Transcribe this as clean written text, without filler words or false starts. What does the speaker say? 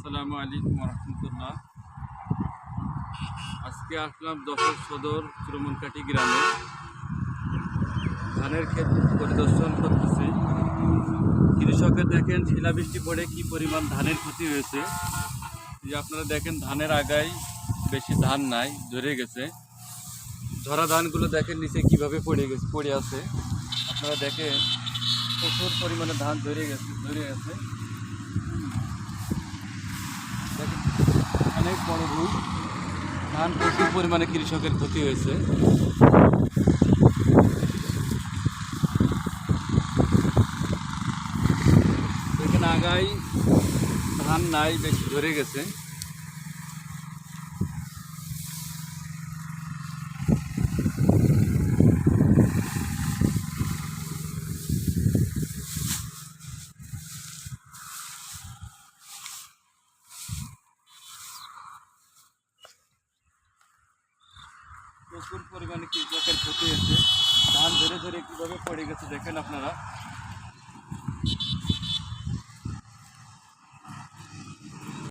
আসসালামু আলাইকুম রহমতুল্লাহ। আজকে আসলাম যশোর সদর চুরমনকাঠি গ্রামে। ধানের ক্ষেত পরিদর্শন করতেছি। কৃষকের দেখেন শিলাবৃষ্টি পড়ে কি পরিমাণ ধানের ক্ষতি হয়েছে। যে আপনারা দেখেন ধানের আগায় বেশি ধান নাই, ঝরে গেছে। ঝরা ধানগুলো দেখেন নিচে কিভাবে পড়ে আছে। আপনারা দেখেন প্রচুর পরিমাণে ধান ঝরে গেছে। দেখেন অনেক বড় ভুল, ধান প্রচুর পরিমাণে কৃষকের ক্ষতি হয়েছে। এখানে আগায় ধান নাই, বেশি ঝরে গেছে। প্রচুর পরিমাণে কৃষকের ক্ষতি হয়েছে। ধান ধরে ধরে কিভাবে পড়ে গেছে দেখেন আপনারা।